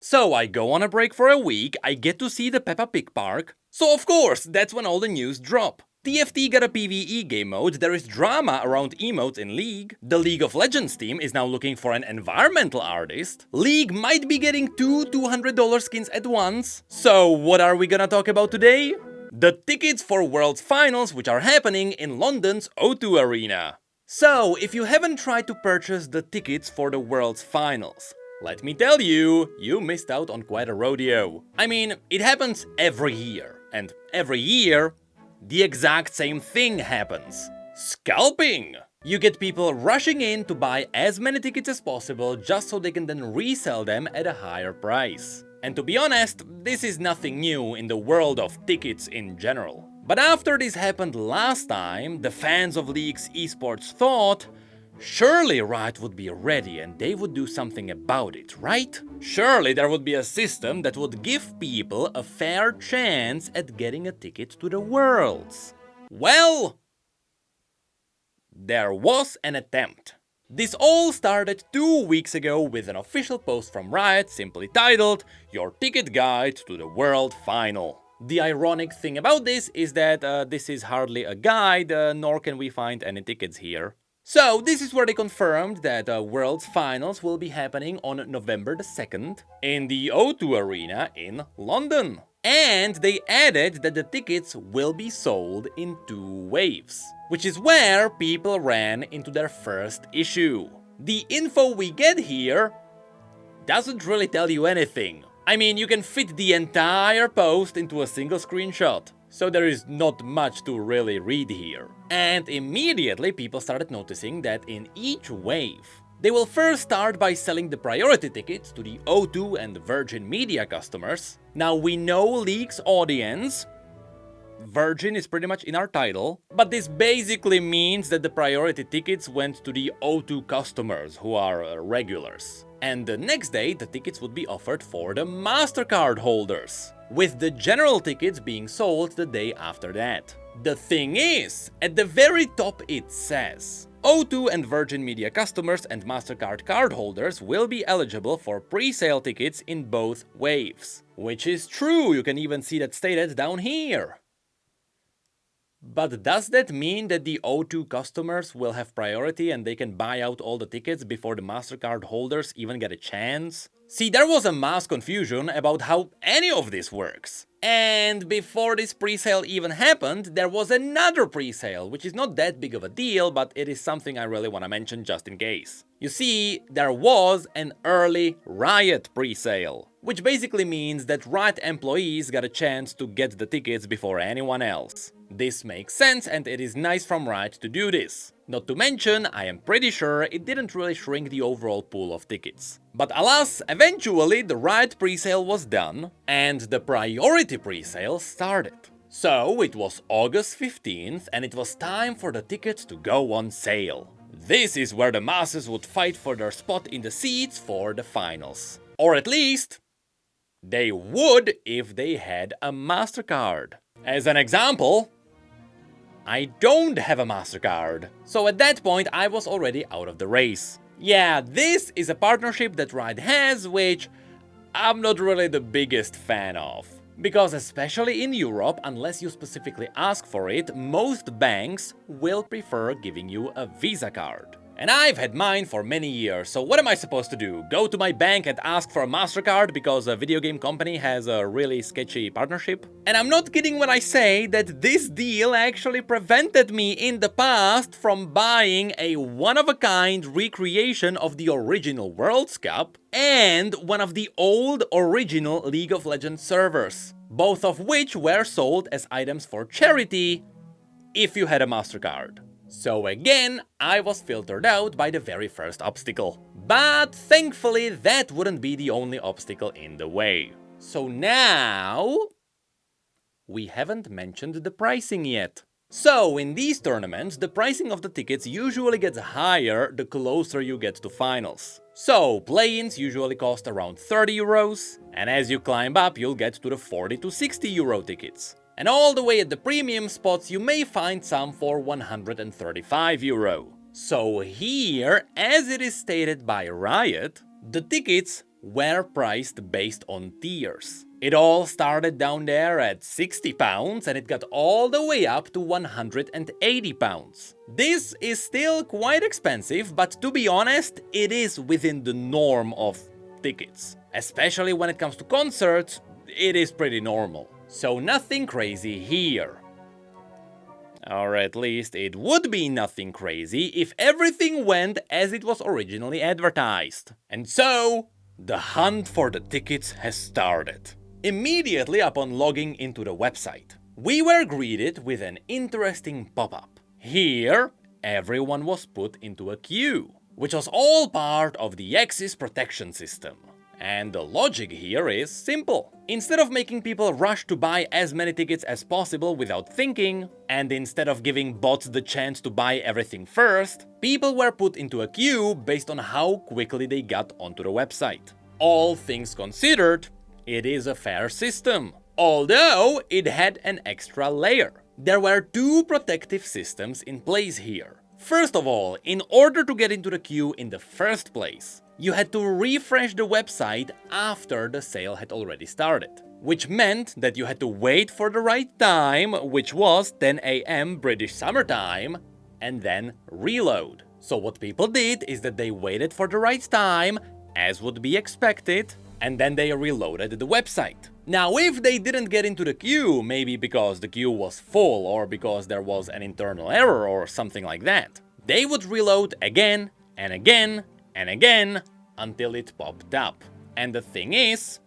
So I go on a break for a week, I get to see the Peppa Pig park, so of course, that's when all the news drop. TFT got a PvE game mode, there is drama around emotes in League, the League of Legends team is now looking for an environmental artist, League might be getting two $200 skins at once. So what are we gonna talk about today? The tickets for World's Finals, which are happening in London's O2 Arena. So, if you haven't tried to purchase the tickets for the World's Finals, let me tell you, you missed out on quite a rodeo. I mean, it happens every year, and every year, the exact same thing happens. Scalping! You get people rushing in to buy as many tickets as possible just so they can then resell them at a higher price. And to be honest, this is nothing new in the world of tickets in general. But after this happened last time, the fans of League's esports thought, surely Riot would be ready and they would do something about it, right? Surely there would be a system that would give people a fair chance at getting a ticket to the Worlds. Well, there was an attempt. This all started 2 weeks ago with an official post from Riot simply titled, "Your Ticket Guide to the World Final." The ironic thing about this is that this is hardly a guide, nor can we find any tickets here. So this is where they confirmed that World's Finals will be happening on November the 2nd in the O2 Arena in London. And they added that the tickets will be sold in 2 waves, which is where people ran into their first issue. The info we get here doesn't really tell you anything. I mean, you can fit the entire post into a single screenshot, so there is not much to really read here. And immediately people started noticing that in each wave, they will first start by selling the priority tickets to the O2 and Virgin Media customers. Now we know League's audience, Virgin is pretty much in our title, but this basically means that the priority tickets went to the O2 customers who are regulars. And the next day the tickets would be offered for the MasterCard holders, with the general tickets being sold the day after that. The thing is, at the very top it says, O2 and Virgin Media customers and MasterCard card holders will be eligible for pre-sale tickets in both waves. Which is true, you can even see that stated down here. But does that mean that the O2 customers will have priority and they can buy out all the tickets before the MasterCard holders even get a chance? See, there was a mass confusion about how any of this works. And before this pre-sale even happened, there was another pre-sale, which is not that big of a deal, but it is something I really want to mention just in case. You see, there was an early Riot pre-sale, which basically means that Riot employees got a chance to get the tickets before anyone else. This makes sense and it is nice from Riot to do this. Not to mention, I am pretty sure it didn't really shrink the overall pool of tickets. But alas, eventually the Riot presale was done and the priority presale started. So it was August 15th and it was time for the tickets to go on sale. This is where the masses would fight for their spot in the seats for the finals. Or at least, they would if they had a MasterCard. As an example, I don't have a MasterCard, so at that point I was already out of the race. Yeah, this is a partnership that Riot has, which I'm not really the biggest fan of. Because especially in Europe, unless you specifically ask for it, most banks will prefer giving you a Visa card. And I've had mine for many years, so what am I supposed to do? Go to my bank and ask for a MasterCard because a video game company has a really sketchy partnership? And I'm not kidding when I say that this deal actually prevented me in the past from buying a one-of-a-kind recreation of the original World's Cup and one of the old original League of Legends servers, both of which were sold as items for charity if you had a MasterCard. So again, I was filtered out by the very first obstacle. But thankfully that wouldn't be the only obstacle in the way. So now we haven't mentioned the pricing yet. So in these tournaments, the pricing of the tickets usually gets higher the closer you get to finals. So play-ins usually cost around 30 euros, and as you climb up you'll get to the 40 to 60 euro tickets. And all the way at the premium spots you may find some for 135 euro. So here, as it is stated by Riot, the tickets were priced based on tiers. It all started down there at £60 and it got all the way up to £180. This is still quite expensive, but to be honest, it is within the norm of tickets. Especially when it comes to concerts, it is pretty normal. So nothing crazy here. Or at least it would be nothing crazy if everything went as it was originally advertised. And so, the hunt for the tickets has started. Immediately upon logging into the website, we were greeted with an interesting pop-up. Here, everyone was put into a queue, which was all part of the access protection system. And the logic here is simple. Instead of making people rush to buy as many tickets as possible without thinking, and instead of giving bots the chance to buy everything first, people were put into a queue based on how quickly they got onto the website. All things considered, it is a fair system, although it had an extra layer. There were two protective systems in place here. First of all, in order to get into the queue in the first place, you had to refresh the website after the sale had already started, which meant that you had to wait for the right time, which was 10 AM British Summer Time, and then reload. So what people did is that they waited for the right time, as would be expected, and then they reloaded the website. Now, if they didn't get into the queue, maybe because the queue was full or because there was an internal error or something like that, they would reload again and again and again until it popped up. And the thing is,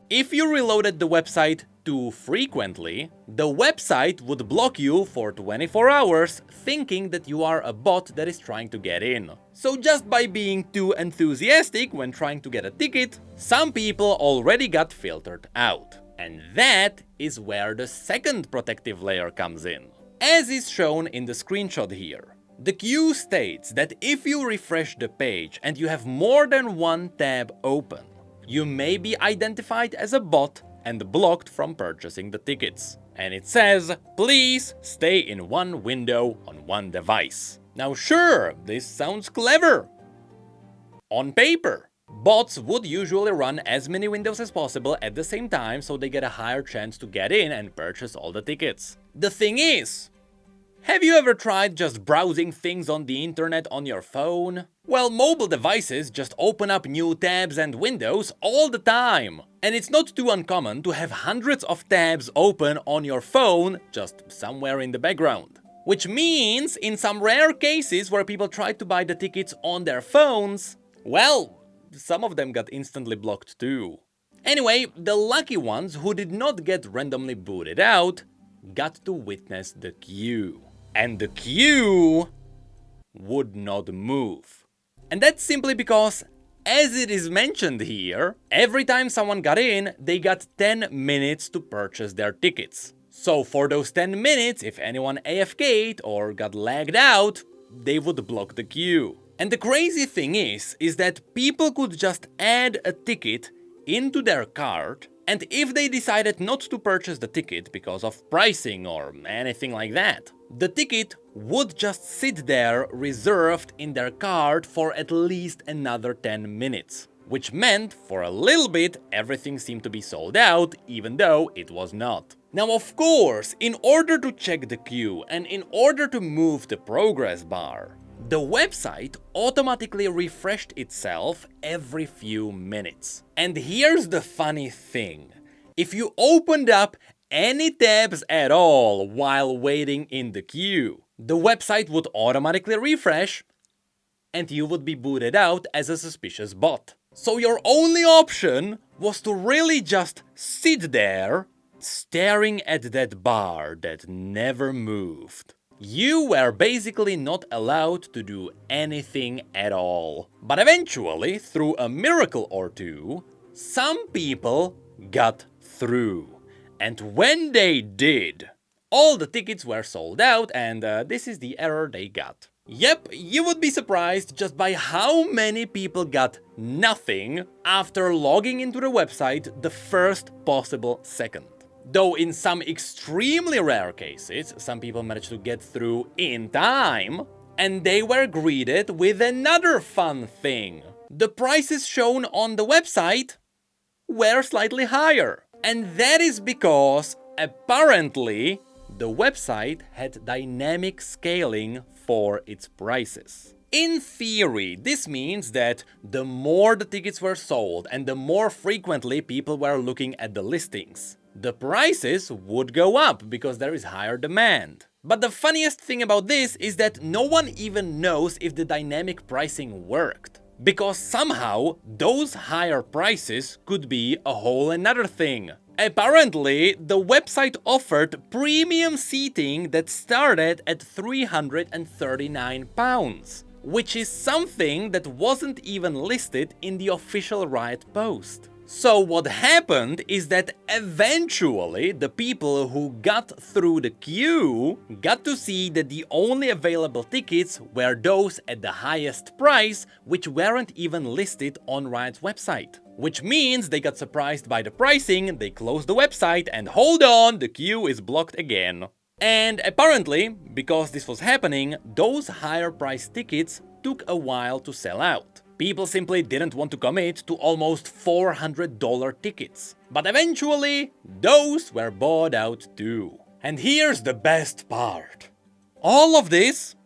if you reloaded the website too frequently, the website would block you for 24 hours, thinking that you are a bot that is trying to get in. So just by being too enthusiastic when trying to get a ticket, some people already got filtered out. And that is where the second protective layer comes in, as is shown in the screenshot here. The queue states that if you refresh the page and you have more than one tab open, you may be identified as a bot and blocked from purchasing the tickets. And it says, please stay in one window on one device. Now sure, this sounds clever. On paper, bots would usually run as many windows as possible at the same time so they get a higher chance to get in and purchase all the tickets. The thing is, have you ever tried just browsing things on the internet on your phone? Well, mobile devices just open up new tabs and windows all the time. And it's not too uncommon to have hundreds of tabs open on your phone just somewhere in the background. Which means, in some rare cases where people tried to buy the tickets on their phones, well, some of them got instantly blocked too. Anyway, the lucky ones who did not get randomly booted out got to witness the queue. And the queue would not move. And that's simply because, as it is mentioned here, every time someone got in, they got 10 minutes to purchase their tickets. So for those 10 minutes, if anyone AFK'd or got lagged out, they would block the queue. And the crazy thing is that people could just add a ticket into their cart, and if they decided not to purchase the ticket because of pricing or anything like that, the ticket would just sit there reserved in their cart for at least another 10 minutes. Which meant, for a little bit, everything seemed to be sold out, even though it was not. Now of course, in order to check the queue and in order to move the progress bar, the website automatically refreshed itself every few minutes. And here's the funny thing. If you opened up any tabs at all while waiting in the queue, the website would automatically refresh and you would be booted out as a suspicious bot. So your only option was to really just sit there, staring at that bar that never moved. You were basically not allowed to do anything at all. But eventually, through a miracle or two, some people got through. And when they did, all the tickets were sold out, and this is the error they got. Yep, you would be surprised just by how many people got nothing after logging into the website the first possible second. Though in some extremely rare cases, some people managed to get through in time, and they were greeted with another fun thing. the prices shown on the website were slightly higher. And that is because apparently the website had dynamic scaling for its prices. In theory, this means that the more the tickets were sold and the more frequently people were looking at the listings, the prices would go up because there is higher demand. But the funniest thing about this is that no one even knows if the dynamic pricing worked. Because somehow those higher prices could be a whole another thing. Apparently, the website offered premium seating that started at £339, which is something that wasn't even listed in the official Riot post. So what happened is that eventually the people who got through the queue got to see that the only available tickets were those at the highest price, which weren't even listed on Riot's website. Which means they got surprised by the pricing, they closed the website, and hold on, the queue is blocked again. And apparently, because this was happening, those higher priced tickets took a while to sell out. People simply didn't want to commit to almost $400 tickets. But eventually, those were bought out too. And here's the best part. All of this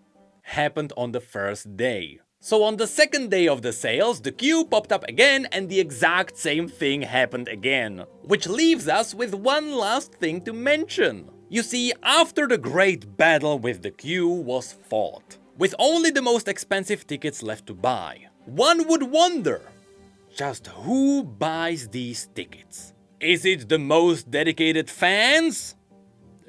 happened on the first day. So on the second day of the sales, the queue popped up again and the exact same thing happened again. Which leaves us with one last thing to mention. You see, after the great battle with the queue was fought, with only the most expensive tickets left to buy, one would wonder, just who buys these tickets? Is it the most dedicated fans?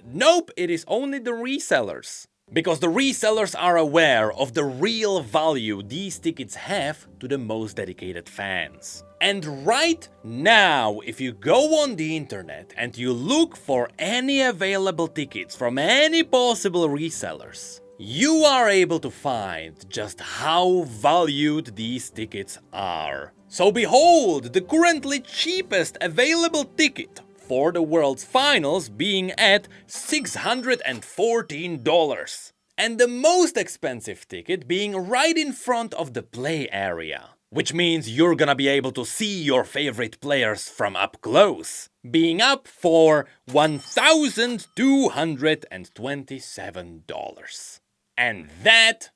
Nope, it is only the resellers. Because the resellers are aware of the real value these tickets have to the most dedicated fans. And right now, if you go on the internet and you look for any available tickets from any possible resellers, you are able to find just how valued these tickets are. So behold, the currently cheapest available ticket for the World's Finals being at $614. And the most expensive ticket being right in front of the play area. Which means you're gonna be able to see your favorite players from up close. Being up for $1,227. And that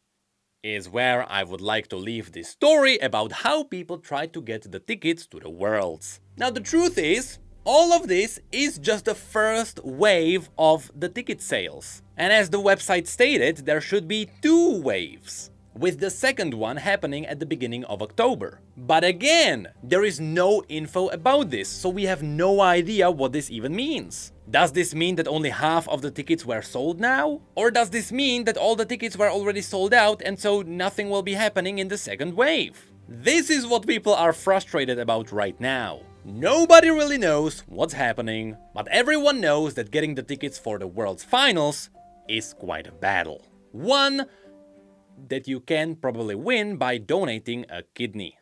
is where I would like to leave this story about how people try to get the tickets to the Worlds. Now the truth is, all of this is just the first wave of the ticket sales. And as the website stated, there should be 2 waves, with the second one happening at the beginning of October. But again, there is no info about this, so we have no idea what this even means. Does this mean that only half of the tickets were sold now? Or does this mean that all the tickets were already sold out and so nothing will be happening in the second wave? This is what people are frustrated about right now. Nobody really knows what's happening, but everyone knows that getting the tickets for the World's Finals is quite a battle. One that you can probably win by donating a kidney.